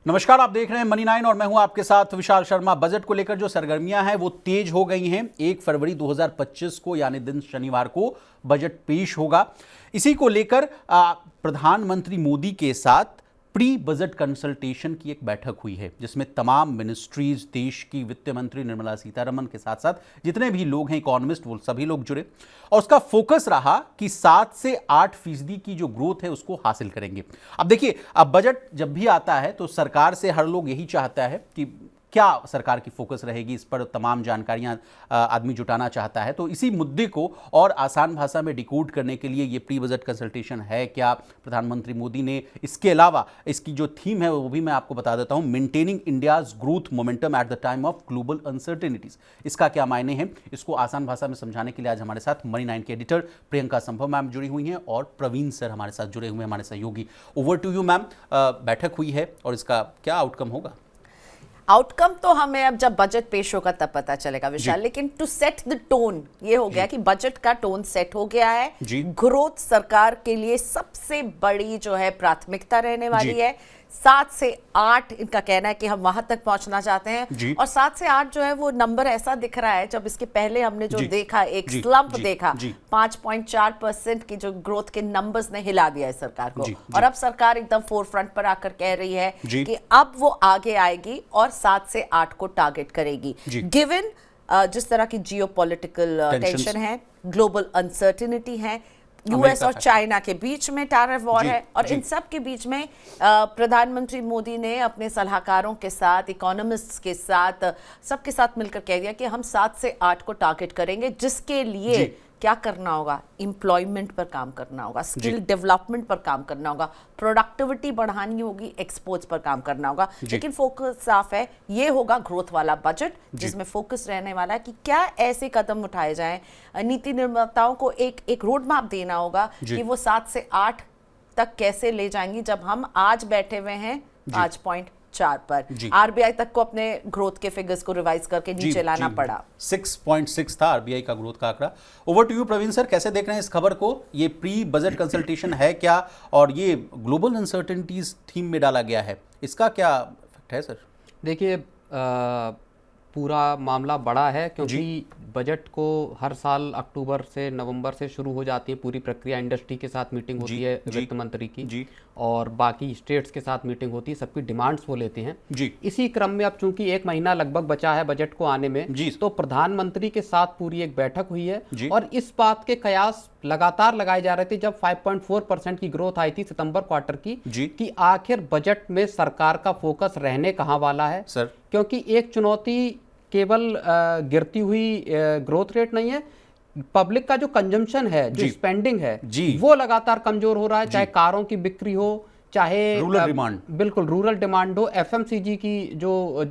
नमस्कार, आप देख रहे हैं मनी 9 और मैं हूं आपके साथ विशाल शर्मा। बजट को लेकर जो सरगर्मियां हैं वो तेज हो गई हैं। 1 फरवरी 2025 को यानी दिन शनिवार को बजट पेश होगा। इसी को लेकर प्रधानमंत्री मोदी के साथ प्री बजट कंसल्टेशन की एक बैठक हुई है, जिसमें तमाम मिनिस्ट्रीज, देश की वित्त मंत्री निर्मला सीतारमण के साथ साथ जितने भी लोग हैं, इकोनॉमिस्ट, वो सभी लोग जुड़े और उसका फोकस रहा कि 7 से 8% की जो ग्रोथ है उसको हासिल करेंगे। अब देखिए, अब बजट जब भी आता है तो सरकार से हर लोग यही चाहता है कि क्या सरकार की फोकस रहेगी, इस पर तमाम जानकारियां आदमी जुटाना चाहता है। तो इसी मुद्दे को और आसान भाषा में डिकोड करने के लिए ये प्री बजट कंसल्टेशन है क्या, प्रधानमंत्री मोदी ने इसके अलावा इसकी जो थीम है वो भी मैं आपको बता देता हूं, maintaining India's growth momentum at the time of global uncertainties. इसका क्या मायने हैं, इसको आसान भाषा में समझाने के लिए आज हमारे साथ मनी 9 के एडिटर प्रियंका संभव मैम जुड़ी हुई हैं और प्रवीण सर हमारे साथ जुड़े हुए हैं, हमारे सहयोगी। Over to you ma'am. बैठक हुई है और इसका क्या आउटकम होगा? आउटकम तो हमें अब जब बजट पेश होगा तब पता चलेगा विशाल, लेकिन टू सेट द टोन ये हो गया कि बजट का टोन सेट हो गया है। ग्रोथ सरकार के लिए सबसे बड़ी जो है प्राथमिकता रहने वाली है। 7 से 8 इनका कहना है कि हम वहां तक पहुंचना चाहते हैं और 7 से 8 जो है वो नंबर ऐसा दिख रहा है, जब इसके पहले हमने जो देखा एक स्लंप देखा 5.4% की जो ग्रोथ के नंबर्स ने हिला दिया है सरकार को। और अब सरकार एकदम फोरफ्रंट पर आकर कह रही है कि अब वो आगे आएगी और 7 से 8 को टारगेट करेगी, गिवन जिस तरह की जियोपॉलिटिकल टेंशन है, ग्लोबल अनसर्टेनिटी है, यूएस और चाइना के बीच में टैरिफ वॉर है। और इन सब के बीच में प्रधानमंत्री मोदी ने अपने सलाहकारों के साथ, इकोनॉमिस्ट्स के साथ, सबके साथ मिलकर कह दिया कि हम 7 से 8 को टारगेट करेंगे, जिसके लिए क्या करना होगा, एम्प्लॉयमेंट पर काम करना होगा, स्किल डेवलपमेंट पर काम करना होगा, प्रोडक्टिविटी बढ़ानी होगी, एक्सपोर्ट्स पर काम करना होगा। लेकिन फोकस साफ है, ये होगा ग्रोथ वाला बजट, जिसमें फोकस रहने वाला है कि क्या ऐसे कदम उठाए जाएं। नीति निर्माताओं को एक रोड मैप देना होगा कि वो 7 से 8 तक कैसे ले जाएंगी, जब हम आज बैठे हुए हैं 5.4 पर। आरबीआई तक को अपने ग्रोथ के फिगर्स को रिवाइज करके नीचे लाना पड़ा। 6.6 था आरबीआई का ग्रोथ का आंकड़ा। Over to you Praveen sir, कैसे देख रहे हैं इस खबर को? ये प्री बजट कंसल्टेशन है क्या और ये ग्लोबल अनसर्टेनिटीज थीम में डाला गया है, इसका क्या इफेक्ट है सर? देखिए, पूरा मामला बड़ा है क्योंकि बजट को हर साल अक्टूबर से नवंबर से शुरू हो जाती है पूरी प्रक्रिया। इंडस्ट्री के साथ मीटिंग होती है वित्त मंत्री की और बाकी स्टेट्स के साथ मीटिंग होती है, सबकी डिमांड्स वो लेते हैं। इसी क्रम में अब चूंकि 1 महीना लगभग बचा है बजट को आने में, तो प्रधानमंत्री के साथ पूरी एक बैठक हुई है और इस बात के कयास लगातार लगाए जा रहे थे जब 5.4% की ग्रोथ आई थी सितंबर क्वार्टर की, कि आखिर बजट में सरकार का फोकस रहने कहां वाला है सर। क्योंकि एक चुनौती केवल गिरती हुई ग्रोथ रेट नहीं है, पब्लिक का जो कंजम्पशन है, जो स्पेंडिंग है, वो लगातार कमजोर हो रहा है। चाहे कारों की बिक्री हो, चाहे रूरल डिमांड, बिल्कुल रूरल डिमांड हो, एफएमसीजी की जो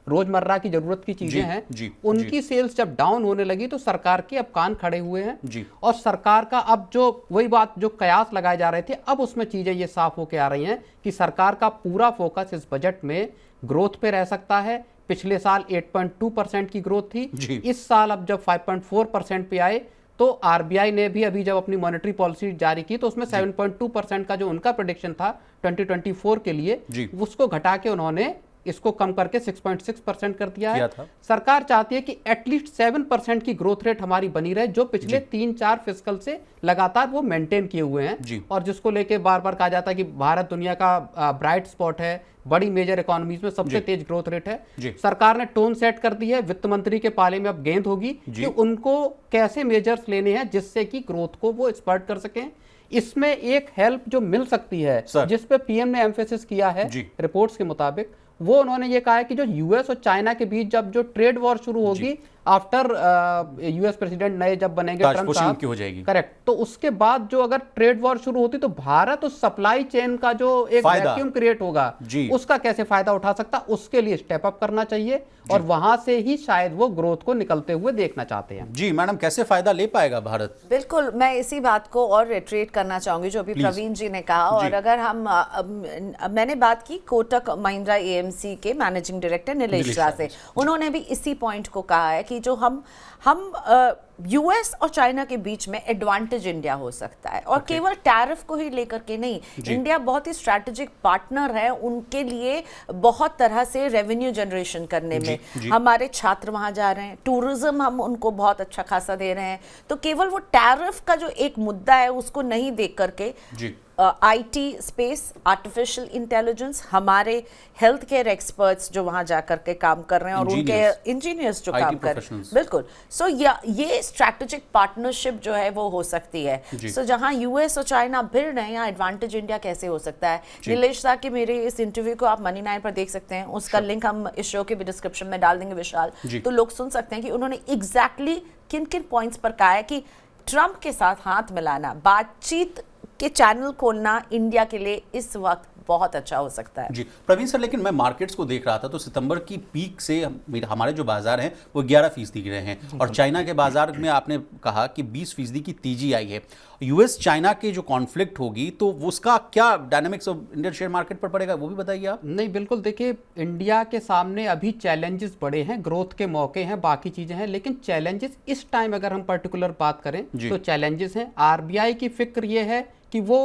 रोजमर्रा की जरूरत की चीजें हैं, उनकी सेल्स जब डाउन होने लगी तो सरकार के अब कान खड़े हुए हैं और सरकार का अब जो वही बात जो कयास लगाए जा रहे थे, अब उसमें चीजें ये साफ होके आ रही हैं कि सरकार का पूरा फोकस इस बजट में ग्रोथ पे रह सकता है। पिछले साल 8.2% की ग्रोथ थी, इस साल अब जब 5.4% पे आए तो आरबीआई ने भी अभी जब अपनी मॉनेटरी पॉलिसी जारी की तो उसमें 7.2% का जो उनका प्रेडिक्शन था 2024 के लिए, उसको घटा के उन्होंने इसको कम करके 6.6% कर दिया है। सरकार चाहती है कि एटलीस्ट 7% की ग्रोथ रेट हमारी बनी रहे, जो पिछले 3-4 फिस्कल से लगातार वो मेंटेन किए हुए हैं और जिसको लेके बार बार कहा जाता है कि भारत दुनिया का ब्राइट स्पॉट है, बड़ी मेजर इकोनॉमीज में सबसे तेज ग्रोथ रेट है। सरकार ने टोन सेट कर दी है, वित्त मंत्री के पाले में अब गेंद होगी कि उनको कैसे मेजर्स लेने हैं जिससे कि ग्रोथ को वो स्पर्ट कर सकें। इसमें एक हेल्प जो मिल सकती है, जिस पे पीएम ने एम्फेसिस किया है रिपोर्ट्स के मुताबिक, वो उन्होंने ये कहा है कि जो यूएस और चाइना के बीच जब जो ट्रेड वॉर शुरू होगी आफ्टर यूएस प्रेसिडेंट नए जब बनेंगे ट्रंप साहब हो जाएगी, करेक्ट, तो उसके बाद जो अगर ट्रेड वॉर शुरू होती तो भारत उस सप्लाई चेन का जो एक वैक्यूम क्रिएट होगा उसका कैसे फायदा उठा सकता, उसके लिए स्टेप अप करना चाहिए और वहां से ही शायद वो ग्रोथ को निकलते हुए देखना चाहते हैं। जी मैडम, कैसे फायदा ले पाएगा भारत? बिल्कुल, मैं इसी बात को और रिट्रेट करना चाहूंगी जो अभी प्रवीण जी ने कहा। और अगर हम मैंने बात की कोटक महिंद्रा एएमसी के मैनेजिंग डायरेक्टर नीलेश झा से, उन्होंने भी इसी पॉइंट को कहा है कि जो हम यूएस और चाइना के बीच में एडवांटेज इंडिया हो सकता है, और केवल टैरिफ को ही लेकर के नहीं, इंडिया बहुत ही स्ट्रैटेजिक पार्टनर है उनके लिए, बहुत तरह से रेवेन्यू जनरेशन करने में। हमारे छात्र वहां जा रहे हैं, टूरिज्म हम उनको बहुत अच्छा खासा दे रहे हैं, तो केवल वो टैरिफ का जो एक मुद्दा है उसको नहीं देख करके आईटी स्पेस, आर्टिफिशियल इंटेलिजेंस, हमारे हेल्थ केयर एक्सपर्ट्स जो वहां जाकर के काम कर रहे हैं और उनके इंजीनियर्स जो काम कर रहे हैं, बिल्कुल। सो ये स्ट्रैटेजिक पार्टनरशिप जो है वो हो सकती है। सो जहां यूएस और चाइना भिड़ रहे हैं, यहाँ एडवांटेज इंडिया कैसे हो सकता है। नीलेश सा के मेरे इस इंटरव्यू को आप मनी 9 पर देख सकते हैं, उसका लिंक हम इस शो के भी डिस्क्रिप्शन में डाल देंगे विशाल, तो लोग सुन सकते हैं कि उन्होंने एग्जैक्टली किन किन पॉइंट्स पर कहा है कि ट्रंप के साथ हाथ मिलाना, बातचीत के चैनल खोलना इंडिया के लिए इस वक्त बहुत अच्छा हो सकता है। जी प्रवीण सर, लेकिन मैं मार्केट्स को देख रहा था तो सितंबर की पीक से हमारे जो बाजार हैं वो 11% गिरे हैं, और चाइना के बाजार में आपने कहा कि 20% की तेजी आई है। यूएस चाइना के जो कॉन्फ्लिक्ट होगी तो उसका क्या dynamics of Indian share market पर पड़ेगा, वो भी बताइए आप। नहीं, बिल्कुल, देखिए इंडिया के सामने अभी चैलेंजेस बड़े हैं, ग्रोथ के मौके हैं, बाकी चीजें हैं, लेकिन चैलेंजेस इस टाइम अगर हम पर्टिकुलर बात करें तो चैलेंजेस हैं। आरबीआई की फिक्र ये है कि वो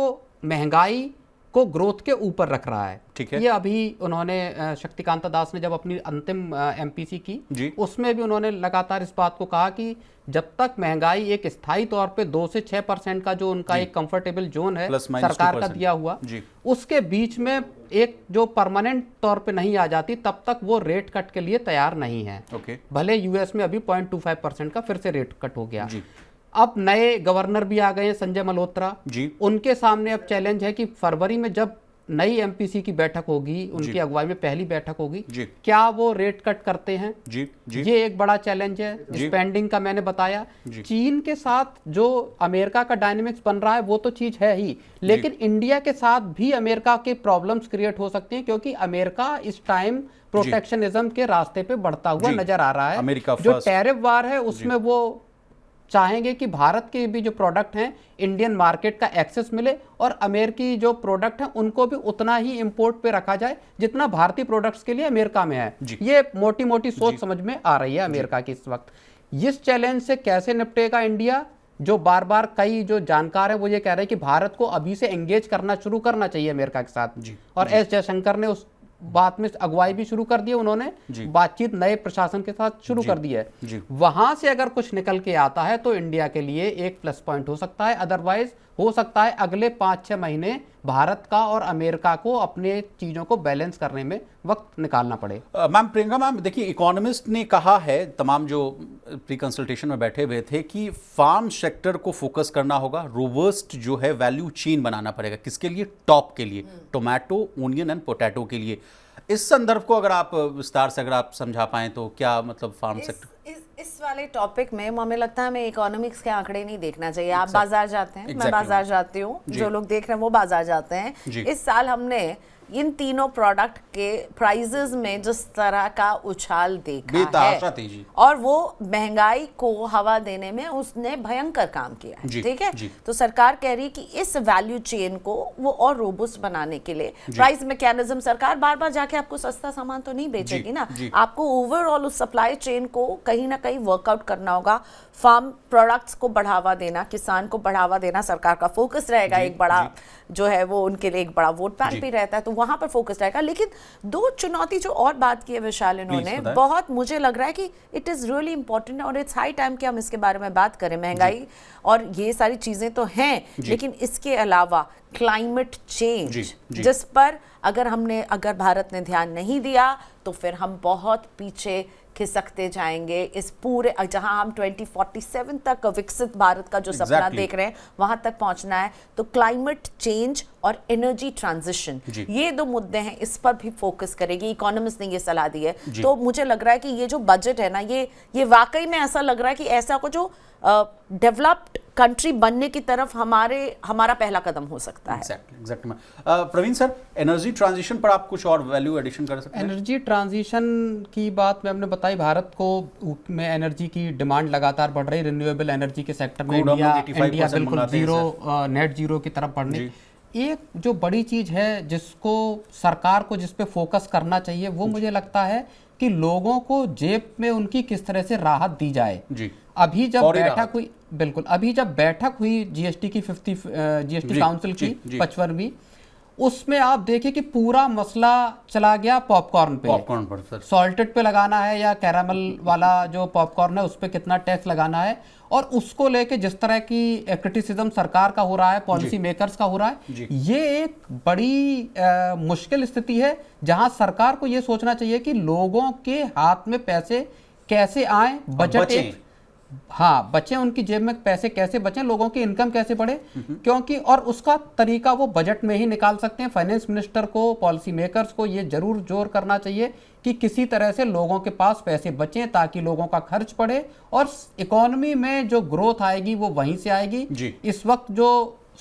महंगाई को ग्रोथ के ऊपर रख रहा है। ठीक है। ये अभी उन्होंने शक्तिकांता दास ने जब अपनी अंतिम एमपीसी की, उसमें भी उन्होंने लगातार इस बात को कहा कि जब तक महंगाई एक स्थायी तौर पे 2 से 6% का जो उनका एक कंफर्टेबल जोन है सरकार का दिया हुआ, उसके बीच में एक जो परमानेंट तौर पे नहीं आ जाती, तब तक वो रेट कट के लिए तैयार नहीं है। भले यूएस में अभी 0.25% का फिर से रेट कट हो गया। अब नए गवर्नर भी आ गए हैं, संजय मल्होत्रा जी, उनके सामने अब चैलेंज है कि फरवरी में जब नई एमपीसी की बैठक होगी, उनकी अगुवाई में पहली बैठक होगी, क्या वो रेट कट करते हैं जी, ये एक बड़ा चैलेंज है। स्पेंडिंग का मैंने बताया, चीन के साथ जो अमेरिका का डायनेमिक्स बन रहा है वो तो चीज है ही, लेकिन इंडिया के साथ भी अमेरिका के प्रॉब्लम्स क्रिएट हो सकती हैं, क्योंकि अमेरिका इस टाइम प्रोटेक्शनिज्म के रास्ते पे बढ़ता हुआ नजर आ रहा है। जो टैरिफ वार है उसमें वो चाहेंगे कि भारत के भी जो प्रोडक्ट हैं इंडियन मार्केट का एक्सेस मिले, और अमेरिकी जो प्रोडक्ट हैं उनको भी उतना ही इंपोर्ट पे रखा जाए जितना भारतीय प्रोडक्ट्स के लिए अमेरिका में है। ये मोटी मोटी सोच समझ में आ रही है अमेरिका की इस वक्त। इस चैलेंज से कैसे निपटेगा इंडिया, जो बार बार कई जो जानकार हैं वो ये कह रहे हैं कि भारत को अभी से एंगेज करना शुरू करना चाहिए अमेरिका के साथ, और एस जयशंकर ने उस बात में अगुवाई भी शुरू कर दी है, उन्होंने बातचीत नए प्रशासन के साथ शुरू कर दी है। वहां से अगर कुछ निकल के आता है तो इंडिया के लिए एक प्लस पॉइंट हो सकता है, अदरवाइज हो सकता है अगले 5-6 महीने भारत का और अमेरिका को अपने चीजों को बैलेंस करने में वक्त निकालना पड़े। मैम प्रियंका मैम, देखिए इकोनॉमिस्ट ने कहा है, तमाम जो प्री कंसल्टेशन में बैठे हुए थे, कि फार्म सेक्टर को फोकस करना होगा, रोबस्ट जो है वैल्यू चेन बनाना पड़ेगा। किसके लिए? टॉप के लिए, टोमेटो, ओनियन एंड पोटैटो के लिए। इस संदर्भ को अगर आप विस्तार से अगर आप समझा पाएं तो क्या मतलब फार्म सेक्टर इस वाले टॉपिक में हमें लगता है हमें इकोनॉमिक्स के आंकड़े नहीं देखना चाहिए। आप बाजार जाते हैं, मैं बाजार जाती हूँ, जो लोग देख रहे हैं वो बाजार जाते हैं। इस साल हमने इन तीनों प्रोडक्ट के प्राइजेस में जिस तरह का उछाल देखा है, और वो महंगाई को हवा देने में उसने भयंकर काम किया है। ठीक है, तो सरकार कह रही कि इस वैल्यू चेन को वो और रोबस्ट बनाने के लिए प्राइस मैकेनिज्म, सरकार बार बार जाके आपको सस्ता सामान तो नहीं बेचेगी ना, आपको ओवरऑल उस सप्लाई चेन को कहीं ना कहीं वर्कआउट करना होगा। फार्म प्रोडक्ट्स को बढ़ावा देना, किसान को बढ़ावा देना सरकार का फोकस रहेगा। एक बड़ा जो है वो उनके लिए एक बड़ा वोट बैंक भी रहता है, तो वहां पर फोकस रहेगा। लेकिन दो चुनौती जो और बात की है विशाल इन्होंने, बहुत मुझे लग रहा है कि इट इज रियली इंपॉर्टेंट और इट्स हाई टाइम कि हम इसके बारे में बात करें। महंगाई और ये सारी चीजें तो हैं, लेकिन इसके अलावा क्लाइमेट चेंज, जिस पर अगर भारत ने ध्यान नहीं दिया तो फिर हम बहुत पीछे खिसकते जाएंगे। इस पूरे जहां हम 2047 तक विकसित भारत का जो सपना देख रहे हैं वहां तक पहुंचना है, तो क्लाइमेट चेंज और एनर्जी ट्रांजिशन, ये दो मुद्दे हैं, इस पर भी फोकस करेगी। इकोनॉमिस्ट ने ये सलाह दी है। तो मुझे लग रहा है कि ये जो बजट है ना, ये वाकई में ऐसा लग रहा है कि ऐसा को जो डेवलप्ड कंट्री बनने की तरफ हमारा पहला कदम हो सकता है। Exactly. Praveen sir, energy transition पर आप कुछ और वैल्यू एडिशन कर सकते हैं? एनर्जी ट्रांजिशन की बात मैं हमने बताई, भारत को में एनर्जी की डिमांड लगातार बढ़ रही, रिन्यूएबल एनर्जी के सेक्टर में इंडिया बिल्कुल नेट जीरो की तरफ बढ़ने। एक जो बड़ी चीज है जिसको सरकार को जिस पे फोकस करना चाहिए वो मुझे लगता है कि लोगों को जेब में उनकी किस तरह से राहत दी जाए। जी। अभी जब बैठक हुई, बिल्कुल, अभी जब बैठक हुई जीएसटी की जीएसटी काउंसिल की 55वीं, उसमें आप देखिए कि पूरा मसला चला गया पॉपकॉर्न पर सर। सॉल्टेड पे लगाना है या कैरामल वाला जो पॉपकॉर्न है उस पर कितना टैक्स लगाना है, और उसको लेके जिस तरह की क्रिटिसिज्म सरकार का हो रहा है, पॉलिसी मेकर्स का हो रहा है, ये एक बड़ी मुश्किल स्थिति है जहां सरकार को ये सोचना चाहिए कि लोगों के हाथ में पैसे कैसे आए, बजट एक हाँ बचे, उनकी जेब में पैसे कैसे बचें, लोगों की इनकम कैसे बढ़े, क्योंकि और उसका तरीका वो बजट में ही निकाल सकते हैं। फाइनेंस मिनिस्टर को, पॉलिसी मेकर्स को ये जरूर जोर करना चाहिए कि किसी तरह से लोगों के पास पैसे बचें ताकि लोगों का खर्च बढ़े और इकोनॉमी में जो ग्रोथ आएगी वो वहीं से आएगी। इस वक्त जो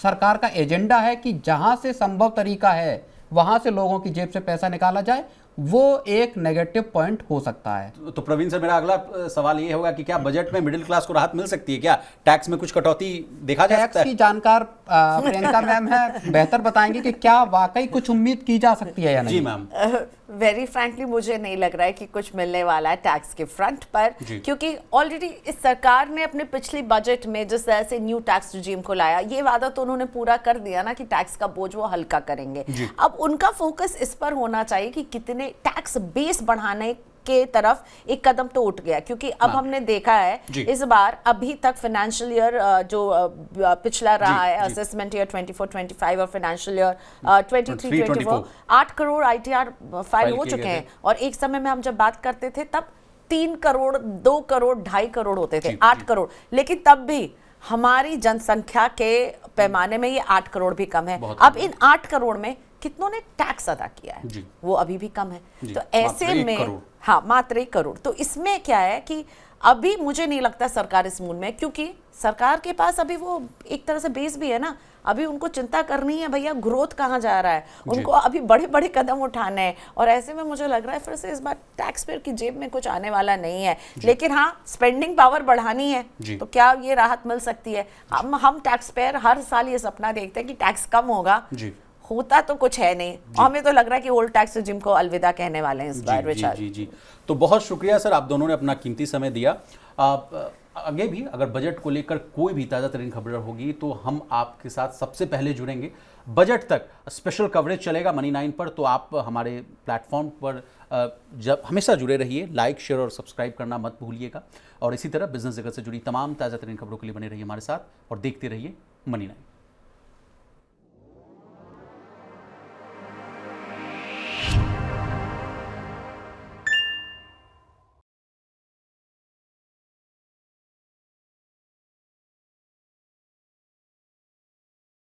सरकार का एजेंडा है कि जहां से संभव तरीका है वहां से लोगों की जेब से पैसा निकाला जाए, वो एक नेगेटिव पॉइंट हो सकता है। तो प्रवीण सर, मेरा अगला सवाल ये होगा कि क्या बजट में मिडिल क्लास को राहत मिल सकती है? क्या टैक्स में कुछ कटौती देखा जा सकता है? टैक्स की जानकार प्रियंका मैम है, बेहतर बताएंगे कि क्या वाकई कुछ उम्मीद की जा सकती है या नहीं। जी मैम। वेरी फ्रैंकली मुझे नहीं लग रहा है कि कुछ मिलने वाला है टैक्स के फ्रंट पर, क्योंकि ऑलरेडी इस सरकार ने अपने पिछली बजट में जिस तरह से न्यू टैक्स रिजीम को लाया, ये वादा तो उन्होंने पूरा कर दिया ना कि टैक्स का बोझ वो हल्का करेंगे। अब उनका फोकस इस पर होना चाहिए कि कितने टैक्स बेस बढ़ाने के तरफ एक कदम तो उठ गया, क्योंकि अब हमने देखा है इस बार अभी तक फाइनेंशियल ईयर जो पिछला रहा है, असेसमेंट ईयर 24-25 और financial year 23-24, 8 crore ITR file हो चुके हैं। और एक समय में हम जब बात करते थे तब 3 करोड़, 2 करोड़, 2.5 करोड़ होते थे, 8 करोड़, लेकिन तब भी हमारी जनसंख्या के पैमाने में ये 8 करोड़ भी कम है। अब इन 8 करोड़ में कितनों ने टैक्स अदा किया है, वो अभी भी कम है। तो ऐसे में हाँ, मात्र 1 करोड़। तो इसमें क्या है कि अभी मुझे नहीं लगता सरकार इस मूड में, क्योंकि सरकार के पास अभी वो एक तरह से बेस भी है ना, अभी उनको चिंता करनी है भैया ग्रोथ कहाँ जा रहा है, उनको अभी बड़े बड़े कदम उठाने हैं। और ऐसे में मुझे लग रहा है फिर से इस बार टैक्स पेयर की जेब में कुछ आने वाला नहीं है। लेकिन हाँ, स्पेंडिंग पावर बढ़ानी है तो क्या ये राहत मिल सकती है? हम टैक्स पेयर हर साल ये सपना देखते हैं कि टैक्स कम होगा, होता तो कुछ है नहीं। हमें तो लग रहा है कि ओल्ड टैक्स रिजीम को अलविदा कहने वाले हैं इस बार। विचार जी। तो बहुत शुक्रिया सर, आप दोनों ने अपना कीमती समय दिया। आगे भी अगर बजट को लेकर कोई भी ताज़ा तरीन खबर होगी तो हम आपके साथ सबसे पहले जुड़ेंगे। बजट तक स्पेशल कवरेज चलेगा मनी 9 पर, तो आप हमारे प्लेटफॉर्म पर जब हमेशा जुड़े रहिए। लाइक, शेयर और सब्सक्राइब करना मत भूलिएगा। और इसी तरह बिजनेस जगत से जुड़ी तमाम ताज़ा तरीन खबरों के लिए बने रहिए हमारे साथ और देखते रहिए मनी 9।